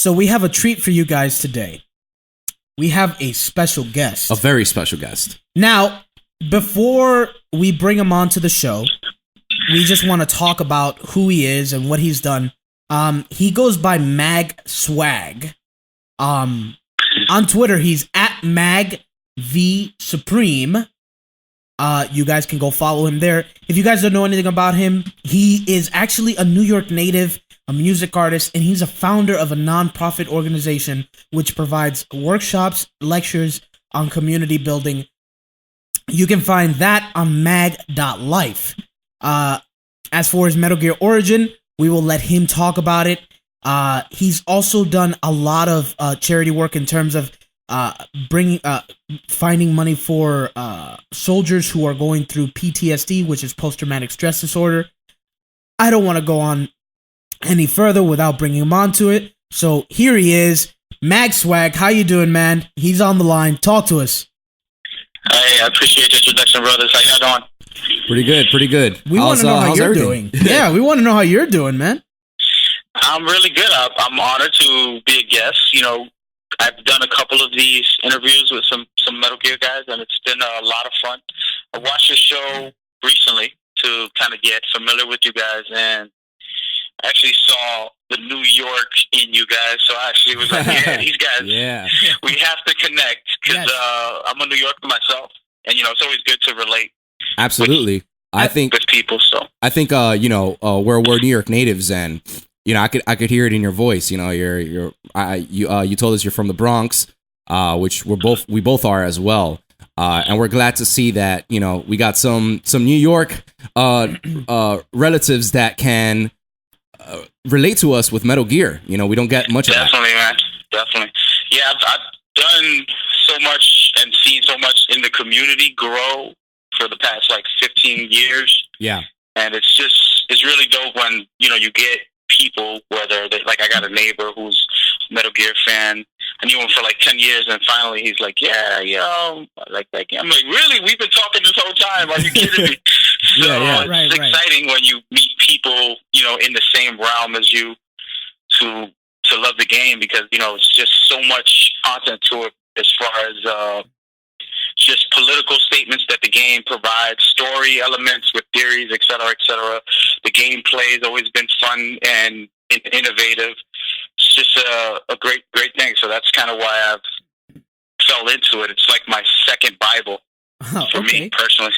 So we have a treat for you guys today. We have a special guest. A very special guest. Now, before we bring him onto the show, we just want to talk about who he is and what he's done. He goes by MagSwag. On Twitter, he's at MagVSupreme. You guys can go follow him there. If you guys don't know anything about him, he is actually a New York native, a music artist, and he's a founder of a nonprofit organization which provides workshops, lectures on community building. You can find that on mag.life. As for his Metal Gear origin, we will let him talk about it. He's also done a lot of charity work in terms of finding money for soldiers who are going through PTSD, which is post-traumatic stress disorder. I don't want to go on any further without bringing him onto it. So here he is, MagSwag. How you doing, man? He's on the line. Talk to us. Hey, I appreciate the introduction, brothers. How y'all doing? Pretty good, pretty good. We want to know how you're doing. Yeah, we want to know how you're doing, man. I'm really good. I'm honored to be a guest. You know, I've done a couple of these interviews with some Metal Gear guys, and it's been a lot of fun. I watched the show recently to kind of get familiar with you guys, and I actually saw the New York in you guys, so I actually was like, yeah, these guys, we have to connect, because I'm a New Yorker myself, and, you know, it's always good to relate. Absolutely. I think with people, so. I think, we're New York natives, and, you know, I could hear it in your voice. You know, you told us you're from the Bronx, which we both are as well. And we're glad to see that, you know, we got some New York relatives that can relate to us with Metal Gear. You know, we don't get much of that. Definitely, man. Definitely. Yeah, I've done so much and seen so much in the community grow for the past, 15 years. Yeah. And it's really dope when, you know, you get people, whether they, I got a neighbor who's a Metal Gear fan. I knew him for 10 years, and finally he's like, yeah, I like that game. I'm like, really? We've been talking this whole time. Are you kidding me? So it's exciting when you meet people, you know, in the same realm as you to love the game, because, you know, it's just so much content to it as far as just political statements that the game provides, story elements with theories, et cetera, et cetera. The gameplay has always been fun and innovative. It's just a great thing. So that's kind of why I've fell into it. It's like my second Bible for me personally.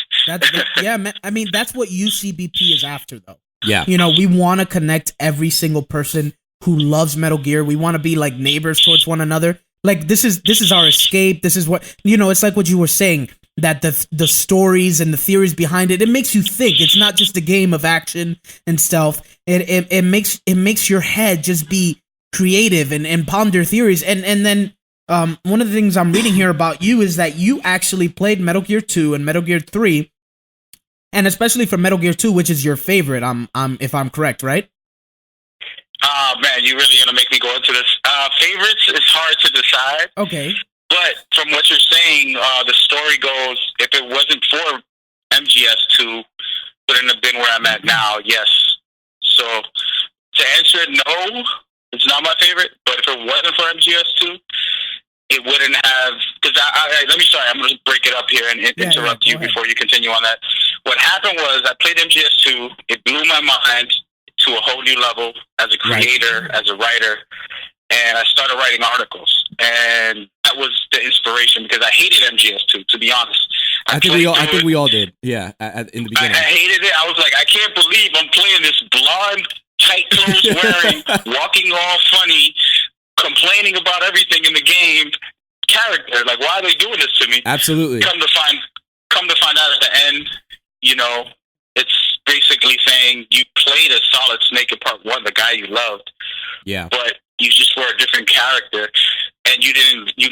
Yeah, man. I mean, that's what UCBP is after, though. Yeah. You know, we want to connect every single person who loves Metal Gear. We want to be like neighbors towards one another. Like, this is our escape. This is what, you know, it's like what you were saying, that the stories and the theories behind it makes you think. It's not just a game of action and stealth. It makes your head just be creative and ponder theories. And then one of the things I'm reading here about you is that you actually played Metal Gear 2 and Metal Gear 3, and especially for Metal Gear 2, which is your favorite, if I'm correct, right? Man, you're really going to make me go into this. Favorites is hard to decide. Okay. But from what you're saying, the story goes, if it wasn't for MGS2, wouldn't have been where I'm at now, yes. So, to answer it, no, it's not my favorite. But if it wasn't for MGS2, it wouldn't have, because I'm going to break it up here and interrupt you before you continue on that. What happened was, I played MGS2, it blew my mind to a whole new level as a creator, as a writer, and I started writing articles, and that was the inspiration, because I hated MGS2, to be honest. I think we all did. Yeah, in the beginning. I hated it. I was like, I can't believe I'm playing this blonde, tight clothes wearing, walking all funny, complaining about everything in the game character. Like, why are they doing this to me? Absolutely. Come to find out at the end, you know, it's basically saying you played as Solid Snake in Part 1, the guy you loved. Yeah. But you just were a different character, and you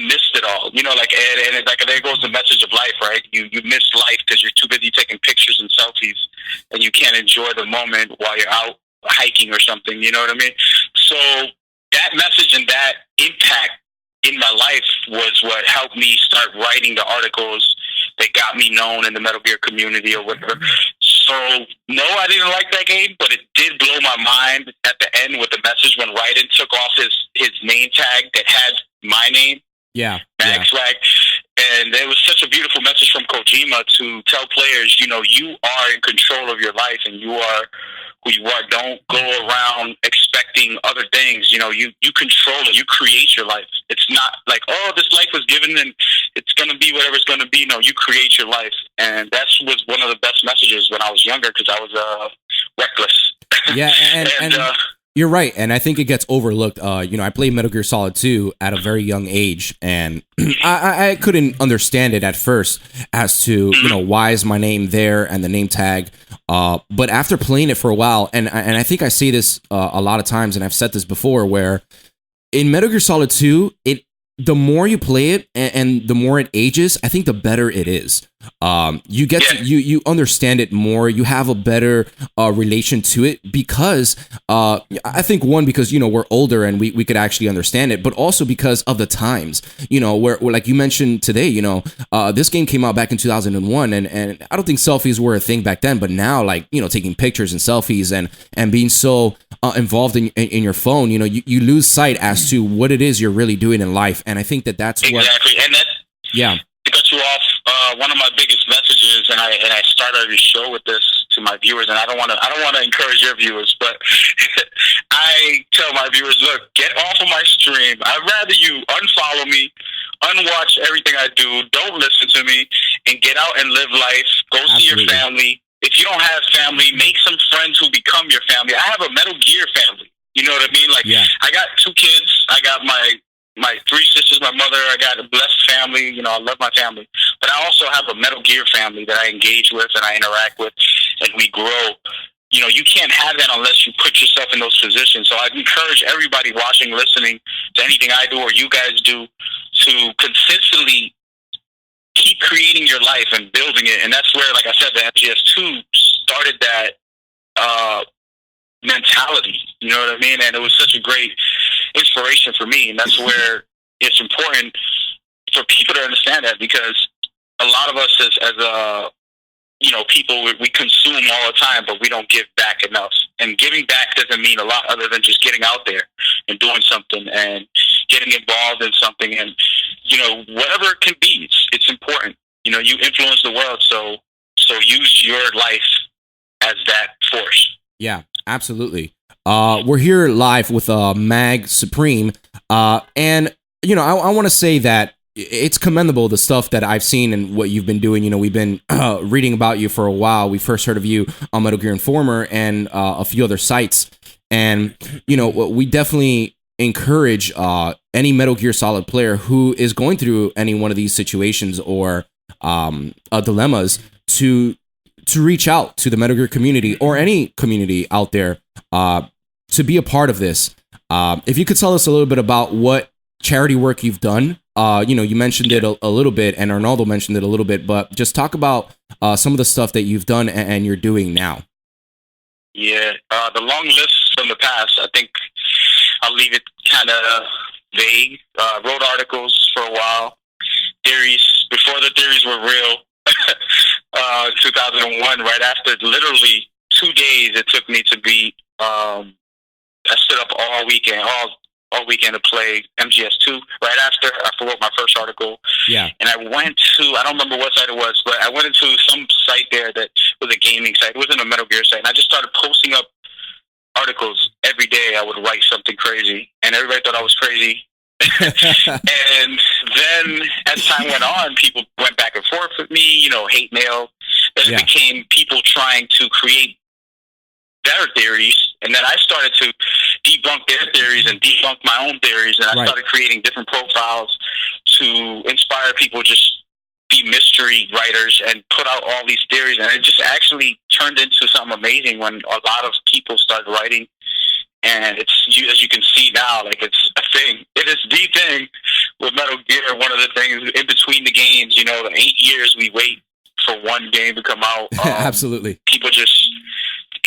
missed it all. You know, and it's like, there goes the message of life, right? You miss life because you're too busy taking pictures and selfies, and you can't enjoy the moment while you're out hiking or something, you know what I mean? So that message and that impact in my life was what helped me start writing the articles that got me known in the Metal Gear community or whatever. So, no, I didn't like that game, but it did blow my mind at the end with the message when Raiden took off his his name tag that had my name, Yeah. MagSwag. And it was such a beautiful message from Kojima to tell players, you know, you are in control of your life and you are who you are. Don't go around expecting other things. You know, you control it. You create your life. It's not like, oh, this life was given and it's going to be whatever it's going to be. No, you create your life. And that was one of the best messages when I was younger because I was reckless. Yeah, and you're right, and I think it gets overlooked. You know, I played Metal Gear Solid 2 at a very young age, and I couldn't understand it at first as to, you know, why is my name there and the name tag. But after playing it for a while, and I think I say this a lot of times, and I've said this before, where in Metal Gear Solid 2, the more you play it and the more it ages, I think the better it is. You get to, you understand it more. You have a better relation to it because I think one, because, you know, we're older and we could actually understand it, but also because of the times, you know, where like you mentioned today, you know, this game came out back in 2001 and I don't think selfies were a thing back then, but now, like, you know, taking pictures and selfies and being so involved in your phone, you know, you lose sight as to what it is you're really doing in life. And I think that's what... Exactly. And that... Yeah. To cut you off, one of my biggest messages, and I started every show with this to my viewers, and I don't want to encourage your viewers, but I tell my viewers, look, get off of my stream. I'd rather you unfollow me, unwatch everything I do, don't listen to me, and get out and live life. Go see your family. If you don't have family, make some friends who become your family. I have a Metal Gear family. You know what I mean? Like, I got 2 kids. I got my 3 sisters, my mother. I got a blessed family. You know, I love my family. But I also have a Metal Gear family that I engage with and I interact with, and we grow. You know, you can't have that unless you put yourself in those positions. So I'd encourage everybody watching, listening to anything I do or you guys do to consistently keep creating your life and building it. And that's where, like I said, the MGS2 started that mentality. You know what I mean? And it was such a great inspiration for me. And that's where it's important for people to understand that, because a lot of us as you know, people, we consume all the time, but we don't give back enough. And giving back doesn't mean a lot other than just getting out there and doing something and getting involved in something. And, you know, whatever it can be, it's important. You know, you influence the world, so use your life as that force. Yeah, absolutely. We're here live with Mag Supreme, and, you know, I want to say that it's commendable, the stuff that I've seen and what you've been doing. You know, we've been reading about you for a while. We first heard of you on Metal Gear Informer and a few other sites. And, you know, we definitely encourage any Metal Gear Solid player who is going through any one of these situations or dilemmas to reach out to the Metal Gear community or any community out there to be a part of this. If you could tell us a little bit about what charity work you've done. You know, you mentioned it a little bit, and Arnaldo mentioned it a little bit, but just talk about some of the stuff that you've done and you're doing now. Yeah, the long list from the past, I think I'll leave it kind of vague. Wrote articles for a while, theories, before the theories were real, 2001, right after, literally 2 days it took me to be, I stood up all weekend to play MGS2. Right after, I wrote my first article. Yeah. And I went to, I don't remember what site it was, but I went into some site there that was a gaming site. It wasn't a Metal Gear site. And I just started posting up articles every day. I would write something crazy. And everybody thought I was crazy. And then as time went on, people went back and forth with me, you know, hate mail. Then it became people trying to create their theories, and then I started to debunk their theories and debunk my own theories, and I started creating different profiles to inspire people, just be mystery writers and put out all these theories, and it just actually turned into something amazing when a lot of people started writing. And it's, as you can see now, like, it's a thing. It is the thing with Metal Gear. One of the things in between the games, you know, the 8 years we wait for one game to come out. Absolutely. People just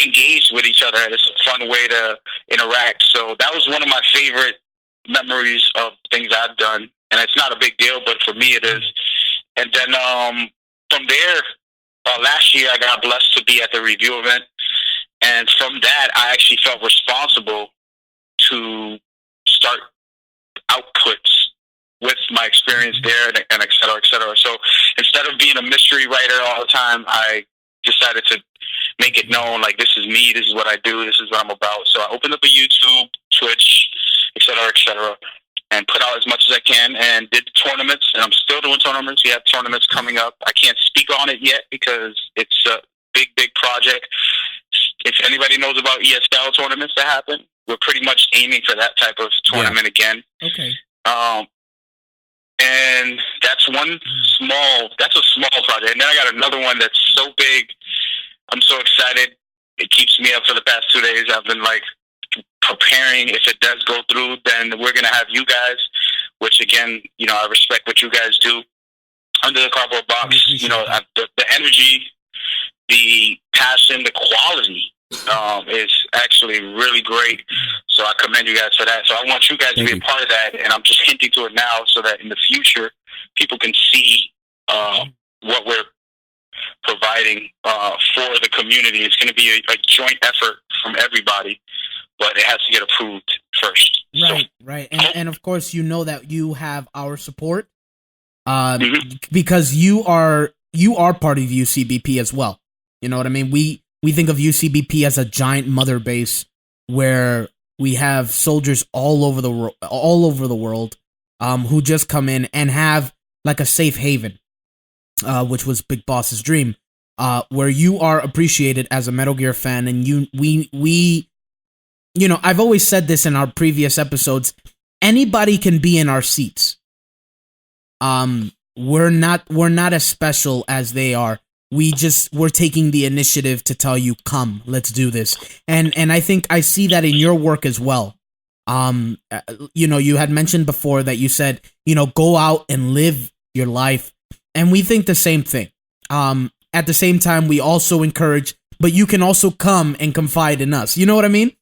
engaged with each other, and it's a fun way to interact. So that was one of my favorite memories of things I've done, and it's not a big deal, but for me it is. And then from there, last year I got blessed to be at the review event, and from that I actually felt responsible to start outputs with my experience there, and et cetera, et cetera. So instead of being a mystery writer all the time, I decided to make it known, like, this is me, this is what I do, this is what I'm about. So I opened up a YouTube, Twitch, et cetera, and put out as much as I can, and did tournaments, and I'm still doing tournaments. We have tournaments coming up. I can't speak on it yet because it's a big project. If anybody knows about ESL tournaments that happen, we're pretty much aiming for that type of tournament again. Okay. And that's a small project. And then I got another one that's so big. I'm so excited. It keeps me up for the past 2 days. I've been like preparing. If it does go through, then we're going to have you guys, which again, you know, I respect what you guys do under the cardboard box. You know, the energy, the passion, the quality is actually really great. So I commend you guys for that. So I want you guys to be a part of that, and I'm just hinting to it now so that in the future people can see what we're providing for the community. It's going to be a joint effort from everybody, but it has to get approved first. Right. And of course, you know that you have our support because you are part of UCBP as well. You know what I mean? We think of UCBP as a giant mother base where we have soldiers all over the world who just come in and have like a safe haven, which was Big Boss's dream, where you are appreciated as a Metal Gear fan, and we you know, I've always said this in our previous episodes, anybody can be in our seats. We're not as special as they are. We're taking the initiative to tell you, come, let's do this. And I think I see that in your work as well. You know, you had mentioned before that you said, you know, go out and live your life. And we think the same thing. At the same time, we also encourage, but you can also come and confide in us. You know what I mean?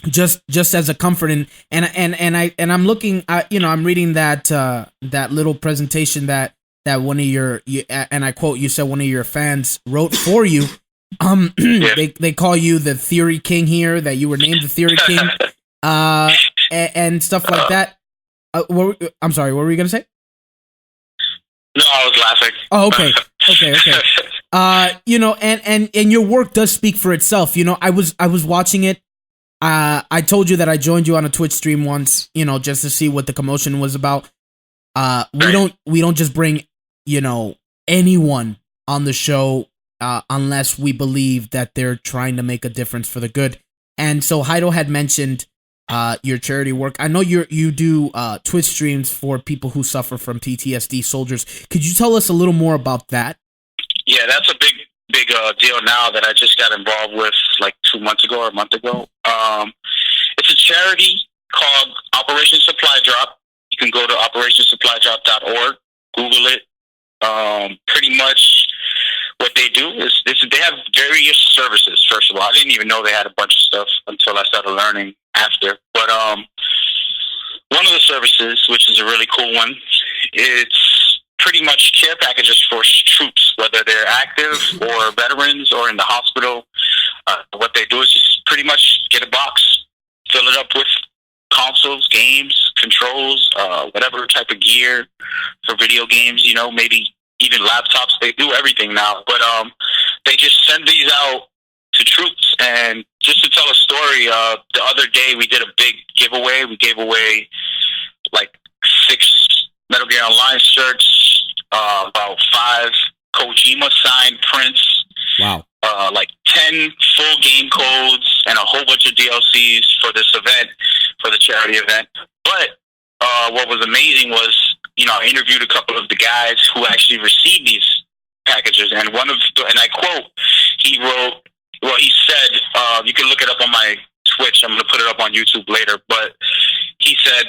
Just as a comfort, and I'm looking, you know, I'm reading that little presentation that one of your, and I quote, you said one of your fans wrote for you. They call you the Theory King here, that you were named the Theory King, and stuff like that. I'm sorry, what were you gonna say? No, I was laughing. Oh, okay. You know, and your work does speak for itself. You know, I was watching it. I told you that I joined you on a Twitch stream once, you know, just to see what the commotion was about. We don't just bring, you know, anyone on the show unless we believe that they're trying to make a difference for the good. And so Heido had mentioned your charity work. I know you do Twitch streams for people who suffer from PTSD, soldiers. Could you tell us a little more about that? Yeah, that's a big deal now that I just got involved with like 2 months ago or a month ago. It's a charity called Operation Supply Drop. You can go to operationsupply.drop.org, Google it. Pretty much what they do is they have various services. First of all, I didn't even know they had a bunch of stuff until I started learning after. But one of the services, which is a really cool one, it's pretty much care packages for troops, whether they're active or veterans or in the hospital. What they do is just pretty much get a box, fill it up with consoles, games, controls, whatever type of gear for video games, you know, maybe even laptops. They do everything now, but they just send these out to troops. And just to tell a story, the other day we did a big giveaway. We gave away like 6 Metal Gear Online shirts, about 5 Kojima signed prints. Wow. Like 10 full game codes and a whole bunch of DLCs for this event, for the charity event. But what was amazing was, you know, I interviewed a couple of the guys who actually received these packages, and and I quote, he said, you can look it up on my Twitch, I'm going to put it up on YouTube later, but he said,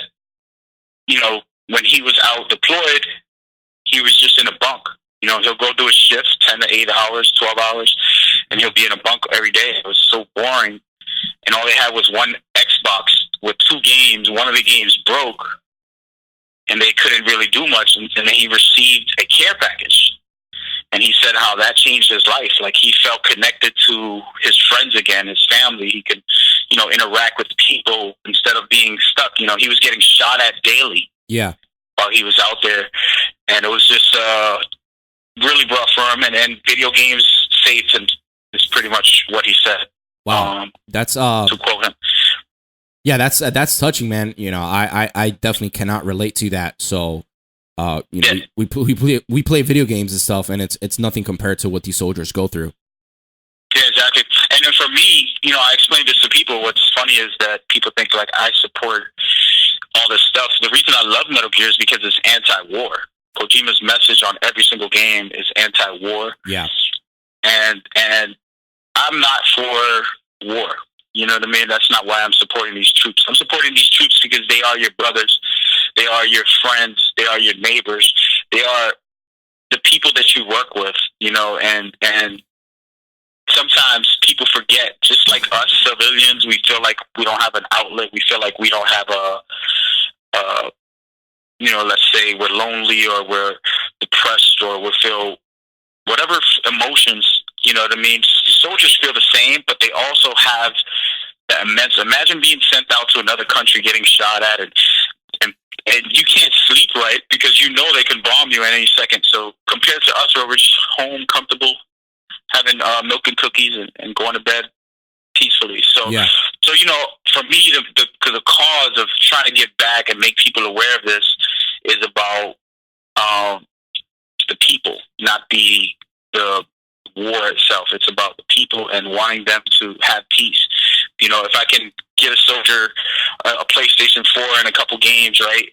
you know, when he was out deployed, he was just in a bunk. You know, he'll go do a shift, 10 to 8 hours, 12 hours, and he'll be in a bunk every day. It was so boring. And all they had was one Xbox with 2 games. One of the games broke, and they couldn't really do much. And then he received a care package. And he said how that changed his life. Like, he felt connected to his friends again, his family. He could interact with people instead of being stuck. He was getting shot at daily. Yeah. While he was out there, and it was just really rough for him. And video games saved him. Is pretty much what he said. Wow, that's to quote him. Yeah, that's touching, man. I definitely cannot relate to that. So, we play video games and stuff, and it's nothing compared to what these soldiers go through. Yeah, exactly. And then for me, I explain this to people. What's funny is that people think like I support all this stuff. The reason I love Metal Gear is because it's anti-war. Kojima's message on every single game is anti-war. Yeah. And I'm not for war. You know what I mean? That's not why I'm supporting these troops. I'm supporting these troops because they are your brothers. They are your friends. They are your neighbors. They are the people that you work with, and sometimes people forget, just like us civilians, we feel like we don't have an outlet. We feel like we don't have let's say we're lonely or we're depressed or we feel whatever emotions, you know what I mean? Soldiers feel the same, but they also have that immense. Imagine being sent out to another country, getting shot at, and you can't sleep right because they can bomb you at any second. So compared to us, where we're just home, comfortable, having milk and cookies and going to bed peacefully. So, yeah. So for me, the cause of trying to get back and make people aware of this is about the people, not the war itself. It's about the people and wanting them to have peace. If I can get a soldier a PlayStation 4 and a couple games, right,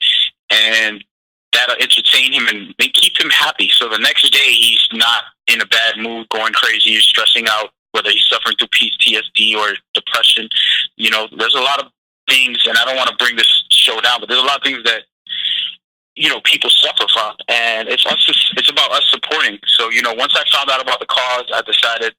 and that'll entertain him and keep him happy. So the next day he's not in a bad mood, going crazy, he's stressing out, whether he's suffering through PTSD or depression. There's a lot of things, and I don't want to bring this show down, but there's a lot of things that people suffer from, and it's about us supporting. So once I found out about the cause, I decided,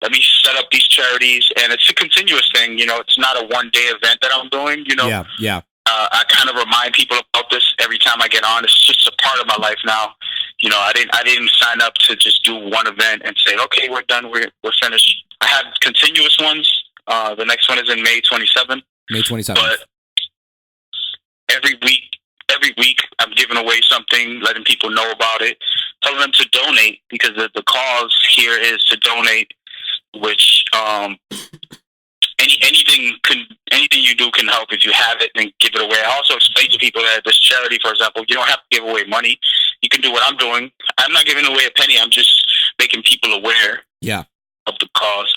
let me set up these charities, and it's a continuous thing. It's not a one-day event that I'm doing. Yeah. I kind of remind people about this every time I get on. It's just a part of my life now. I didn't sign up to just do one event and say, okay, we're done, we're finished. I have continuous ones. The next one is in May 27th. May 27th. But every week I'm giving away something, letting people know about it, telling them to donate, because the cause here is to donate, which anything you do can help. If you have it, then give it away. I also explain to people that this charity, for example, you don't have to give away money. You can do what I'm doing. I'm not giving away a penny. I'm just making people aware of the cause.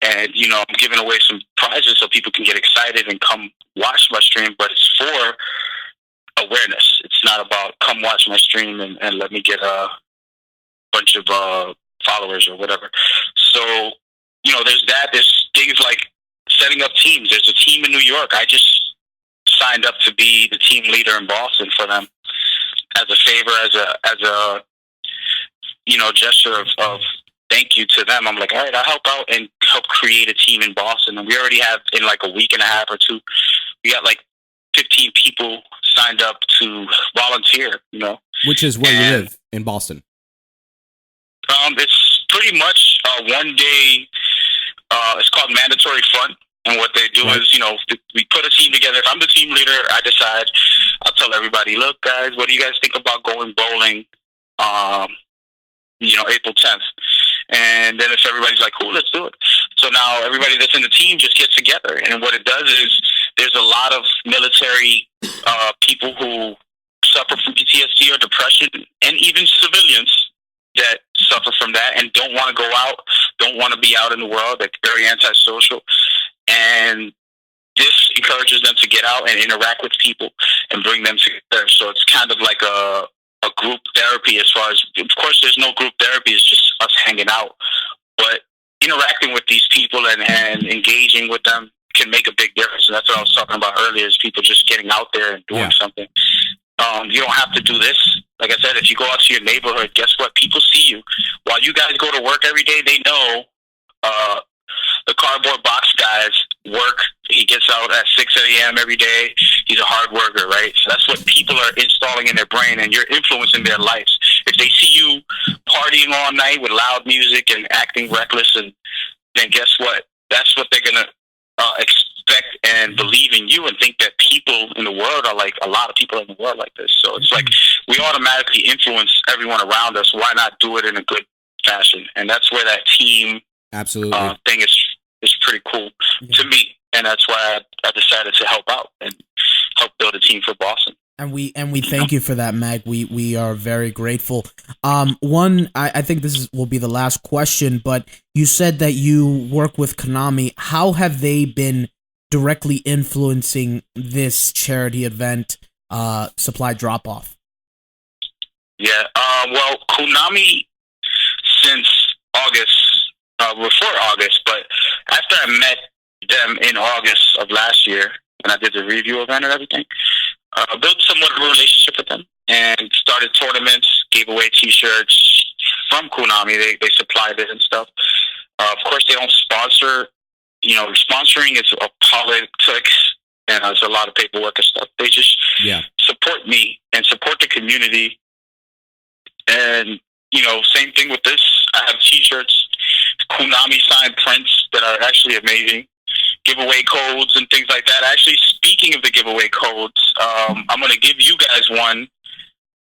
And, I'm giving away some prizes so people can get excited and come watch my stream, but it's for awareness. It's not about come watch my stream and let me get a bunch of followers or whatever. So, there's that. There's things like setting up teams. There's a team in New York. I just signed up to be the team leader in Boston for them as a favor, as a gesture of thank you to them. I'm like, all right, I'll help out and help create a team in Boston. And we already have, in like a week and a half or two, we got like 15 people signed up to volunteer, Which is where you live, in Boston? It's pretty much 1 day. It's called Mandatory Fun. And what they do is, we put a team together. If I'm the team leader, I decide, I'll tell everybody, look, guys, what do you guys think about going bowling, April 10th? And then if everybody's like, cool, let's do it. So now everybody that's in the team just gets together. And what it does is there's a lot of military people who suffer from PTSD or depression, and even civilians that suffer from that and don't want to go out, don't want to be out in the world. They're very antisocial. And this encourages them to get out and interact with people and bring them together. So it's kind of like a group therapy, as far as, of course, there's no group therapy. It's just us hanging out. But interacting with these people and engaging with them can make a big difference. And that's what I was talking about earlier, is people just getting out there and doing something. You don't have to do this. Like I said, if you go out to your neighborhood, guess what? People see you. While you guys go to work every day, they know the cardboard box guys work. He gets out at 6 a.m. every day. He's a hard worker, right? So that's what people are installing in their brain, and you're influencing their lives. If they see you partying all night with loud music and acting reckless, and then guess what? That's what they're going to expect and believe in you and think that people in the world are like, a lot of people in the world like this. So it's like we automatically influence everyone around us. Why not do it in a good fashion? And that's where that team Absolutely. thing is pretty cool to me. And that's why I decided to help out and help build a team for Boston. And we thank you for that, Mag. We are very grateful. I think will be the last question, but you said that you work with Konami. How have they been directly influencing this charity event, supply drop off? Yeah. Well, Konami since August, before August, but after I met them in August of last year, and I did the review event and everything. Built somewhat of a relationship with them and started tournaments, gave away T-shirts from Konami. They supplied it and stuff. Of course, they don't sponsor. Sponsoring is a politics, and there's a lot of paperwork and stuff. They just support me and support the community. And, same thing with this. I have T-shirts, Konami signed prints that are actually amazing. Giveaway codes and things like that. Actually, speaking of the giveaway codes, I'm going to give you guys one.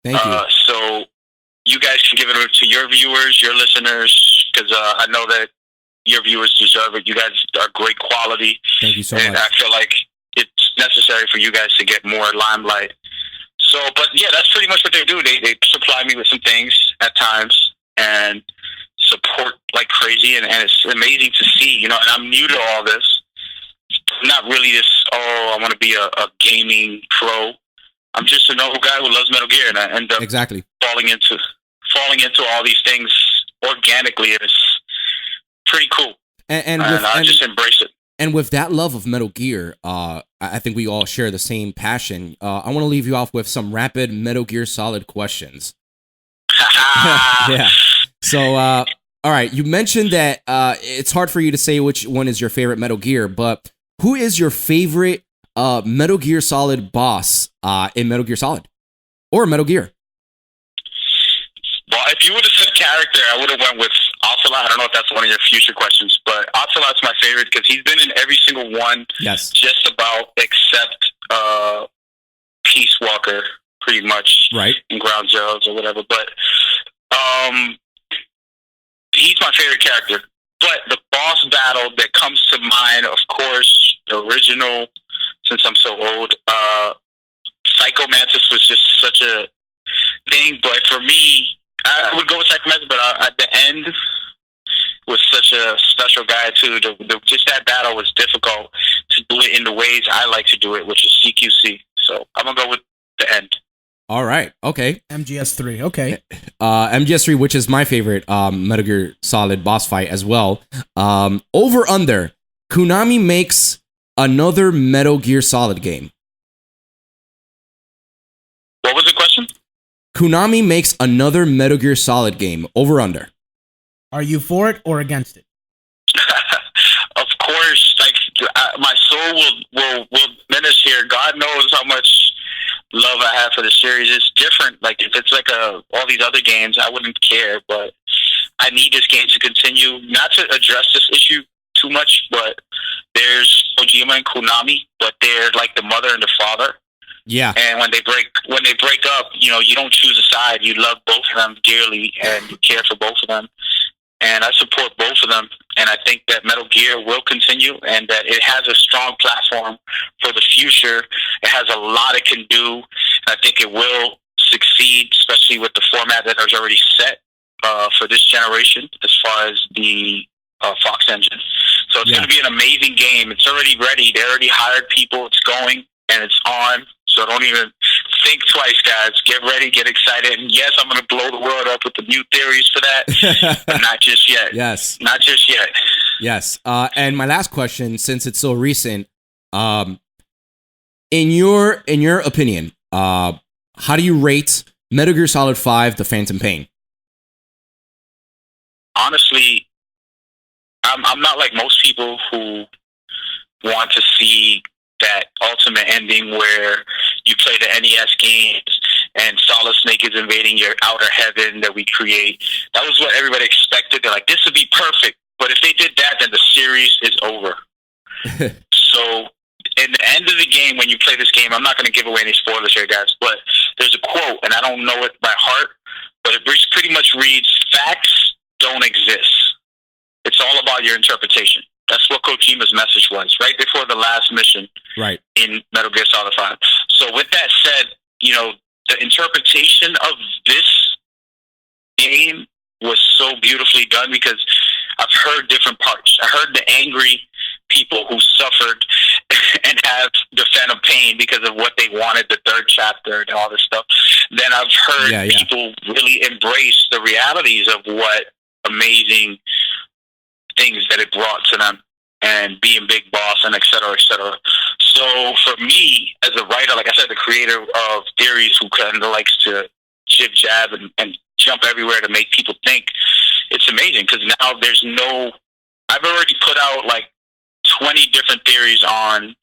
Thank you. So you guys can give it to your viewers, your listeners, because I know that your viewers deserve it. You guys are great quality. Thank you so and much. I feel like it's necessary for you guys to get more limelight. So, but yeah, that's pretty much what they do. They supply me with some things at times and support like crazy, and it's amazing to see, and I'm new to all this. I'm not really this, I want to be a gaming pro. I'm just a normal guy who loves Metal Gear, and I end up falling into all these things organically, and it's pretty cool. And I just embrace it. And with that love of Metal Gear, I think we all share the same passion. I want to leave you off with some rapid Metal Gear Solid questions. Yeah. So, all right, you mentioned that it's hard for you to say which one is your favorite Metal Gear, but who is your favorite Metal Gear Solid boss in Metal Gear Solid? Or Metal Gear? Well, if you would have said character, I would have went with Ocelot. I don't know if that's one of your future questions, but Ocelot's my favorite because he's been in every single one. Yes. Just about except Peace Walker, pretty much. Right. In Ground Zeroes or whatever. But he's my favorite character. But the boss battle that comes to mind, of course, the original, since I'm so old, Psycho Mantis was just such a thing. But for me, I would go with Psycho Mantis, but at the end was such a special guy, too. Just that battle was difficult to do it in the ways I like to do it, which is CQC. So I'm going to go with the end. All right. Okay. MGS3. Okay. MGS3, which is my favorite Metal Gear Solid boss fight as well. Over under, Konami makes another Metal Gear Solid game. What was the question? Konami makes another Metal Gear Solid game. Over under. Are you for it or against it? Of course. Like my soul will diminish here. God knows how much love I have for the series. It's different. Like if it's like all these other games, I wouldn't care, but I need this game to continue. Not to address this issue too much, but there's Kojima and Konami, but they're like the mother and the father. Yeah. And when they break up, you don't choose a side. You love both of them dearly and you care for both of them. And I support both of them. And I think that Metal Gear will continue and that it has a strong platform for the future. It has a lot it can do. And I think it will succeed, especially with the format that is already set for this generation as far as the Fox engine. So it's going to be an amazing game. It's already ready. They already hired people. It's going and it's on. So don't even think twice, guys. Get ready, get excited. And yes, I'm going to blow the world up with the new theories for that, but not just yet. Yes. Not just yet. Yes. And my last question, since it's so recent, in your opinion, how do you rate Metal Gear Solid 5, The Phantom Pain? Honestly, I'm not like most people who want to see that ultimate ending where you play the NES games and Solid Snake is invading your outer heaven that we create. That was what everybody expected. They're like, this would be perfect. But if they did that, then the series is over. So, in the end of the game, when you play this game, I'm not going to give away any spoilers here, guys, but there's a quote, and I don't know it by heart, but it pretty much reads, "Facts don't exist. It's all about your interpretation." That's what Kojima's message was, right before the last mission Right. in Metal Gear Solid 5. So with that said, you know, the interpretation of this game was so beautifully done because I've heard different parts. I heard the angry people who suffered and have the Phantom Pain because of what they wanted, the third chapter and all this stuff. Then I've heard people really embrace the realities of what amazing things that it brought to them and being Big Boss and et cetera, et cetera. So for me, as a writer, like I said, the creator of theories who kind of likes to jib jab and jump everywhere to make people think, it's amazing because now there's no, I've already put out like 20 different theories on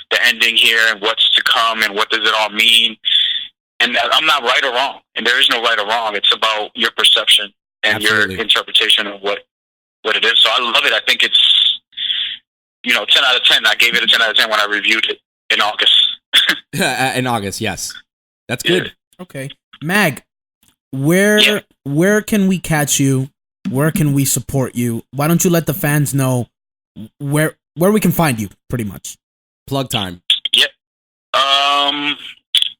the ending here and what's to come and what does it all mean. And I'm not right or wrong. And there is no right or wrong. It's about your perception and your interpretation of what it is. So I love it. I think it's, 10 out of 10. I gave it a 10 out of 10 when I reviewed it in August. In August, yes. That's good. Yeah. Okay. Mag, where can we catch you? Where can we support you? Why don't you let the fans know where we can find you, pretty much? Plug time. Yep.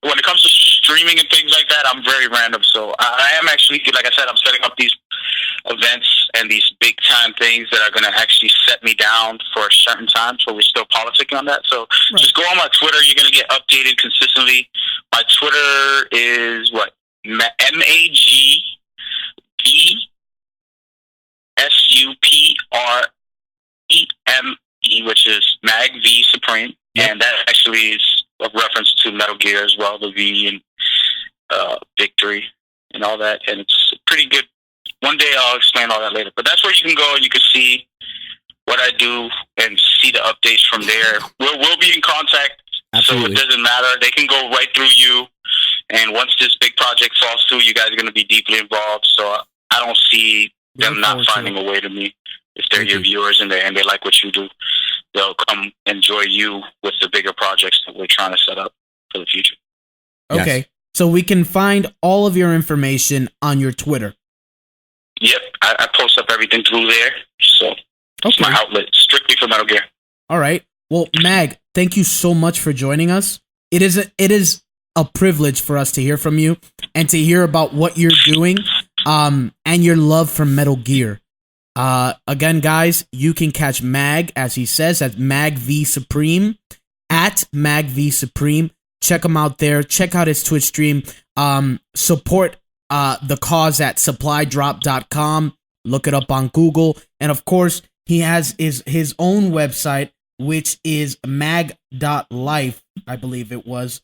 When it comes to streaming and things like that, I'm very random. So I am actually, like I said, I'm setting up these events and these big time things that are going to actually set me down for a certain time. So we're still politicking on that. So just go on my Twitter. You're going to get updated consistently. My Twitter is what? MagVSupreme, which is Mag V Supreme. Yep. And that actually is a reference to Metal Gear as well, the V and victory and all that. And it's pretty good. One day I'll explain all that later. But that's where you can go and you can see what I do and see the updates from there. We'll be in contact. Absolutely. So it doesn't matter. They can go right through you. And once this big project falls through, you guys are going to be deeply involved. So I don't see them not finding a way to me. If they're your viewers and they like what you do, they'll come enjoy you with the bigger projects that we're trying to set up for the future. Okay. Yes. So we can find all of your information on your Twitter. Yep. I post up everything through there. So it's my outlet strictly for Metal Gear. All right. Well, Mag, thank you so much for joining us. It is a privilege for us to hear from you and to hear about what you're doing and your love for Metal Gear. Again, guys, you can catch Mag, as he says, at Mag V Supreme, at Mag V Supreme. Check him out there. Check out his Twitch stream. Support the cause at supplydrop.com. Look it up on Google. And of course, he has his own website, which is mag.life, I believe it was.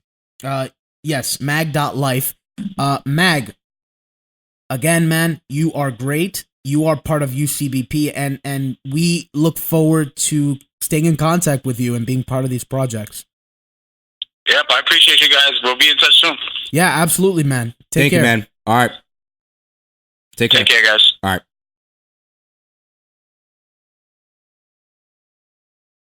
Yes, mag.life. Mag, again, man, you are great. You are part of UCBP, and we look forward to staying in contact with you and being part of these projects. Yep, I appreciate you guys. We'll be in touch soon. Yeah, absolutely, man. Take care. Thank you, man. All right. Take care, guys. All right.